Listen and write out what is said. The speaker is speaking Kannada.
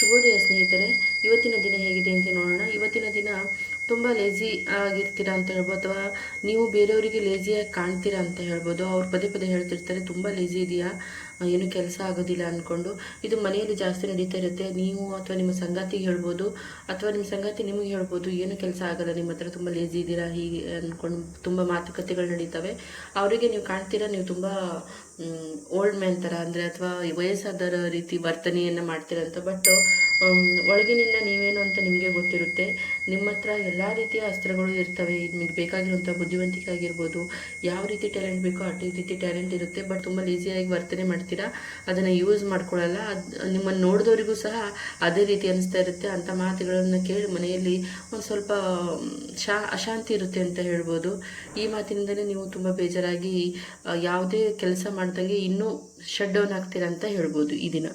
ಶುಭೋದಯ ಸ್ನೇಹಿತರೆ. ಇವತ್ತಿನ ದಿನ ಹೇಗಿದೆ ಅಂತ ನೋಡೋಣ. ಇವತ್ತಿನ ದಿನ ತುಂಬ ಲೇಜಿ ಆಗಿರ್ತೀರಾ ಅಂತ ಹೇಳ್ಬೋದು, ಅಥವಾ ನೀವು ಬೇರೆಯವರಿಗೆ ಲೇಜಿಯಾಗಿ ಕಾಣ್ತೀರಾ ಅಂತ ಹೇಳ್ಬೋದು. ಅವ್ರು ಪದೇ ಪದೇ ಹೇಳ್ತಿರ್ತಾರೆ ತುಂಬ ಲೇಜಿ ಇದೆಯಾ, ಏನು ಕೆಲಸ ಆಗೋದಿಲ್ಲ ಅಂದ್ಕೊಂಡು. ಇದು ಮನೆಯಲ್ಲಿ ಜಾಸ್ತಿ ನಡೀತಾ ಇರುತ್ತೆ. ನೀವು ಅಥವಾ ನಿಮ್ಮ ಸಂಗಾತಿಗೆ ಹೇಳ್ಬೋದು, ಅಥವಾ ನಿಮ್ಮ ಸಂಗಾತಿ ನಿಮಗೆ ಹೇಳ್ಬೋದು, ಏನು ಕೆಲಸ ಆಗಲ್ಲ ನಿಮ್ಮ ಹತ್ರ, ತುಂಬ ಲೇಜಿ ಇದ್ದೀರಾ ಹೀಗೆ ಅಂದ್ಕೊಂಡು ತುಂಬ ಮಾತುಕತೆಗಳು ನಡೀತವೆ. ಅವರಿಗೆ ನೀವು ಕಾಣ್ತೀರಾ ನೀವು ತುಂಬ ಓಲ್ಡ್ ಮ್ಯಾನ್ ಥರ, ಅಂದರೆ ಅಥವಾ ವಯಸ್ಸಾದರ ರೀತಿ ವರ್ತನೆಯನ್ನು ಮಾಡ್ತೀರಂತ. ಬಟ್ ಒಳಗಿನಿಂದ ನೀವೇನು ಅಂತ ನಿಮಗೆ ಗೊತ್ತಿರುತ್ತೆ. ನಿಮ್ಮ ಹತ್ರ ಎಲ್ಲ ರೀತಿಯ ಅಸ್ತ್ರಗಳು ಇರ್ತವೆ. ನಿಮಗೆ ಬೇಕಾಗಿರುವಂಥ ಬುದ್ಧಿವಂತಿಕೆ ಆಗಿರ್ಬೋದು, ಯಾವ ರೀತಿ ಟ್ಯಾಲೆಂಟ್ ಬೇಕೋ ಆ ರೀತಿ ಟ್ಯಾಲೆಂಟ್ ಇರುತ್ತೆ. ಬಟ್ ತುಂಬ ಈಸಿಯಾಗಿ ವರ್ತನೆ ಮಾಡ್ತೀರಾ, ಅದನ್ನು ಯೂಸ್ ಮಾಡ್ಕೊಳ್ಳಲ್ಲ. ನಿಮ್ಮನ್ನು ನೋಡಿದವರಿಗೂ ಸಹ ಅದೇ ರೀತಿ ಅನಿಸ್ತಾ ಇರುತ್ತೆ. ಅಂಥ ಮಾತುಗಳನ್ನು ಕೇಳಿ ಮನೆಯಲ್ಲಿ ಒಂದು ಸ್ವಲ್ಪ ಅಶಾಂತಿ ಇರುತ್ತೆ ಅಂತ ಹೇಳ್ಬೋದು. ಈ ಮಾತಿನಿಂದಲೇ ನೀವು ತುಂಬ ಬೇಜಾರಾಗಿ ಯಾವುದೇ ಕೆಲಸ ಮಾಡ್ದಂಗೆ ಇನ್ನೂ ಶಟ್ ಡೌನ್ ಆಗ್ತೀರಾ ಅಂತ ಹೇಳ್ಬೋದು ಈ ದಿನ.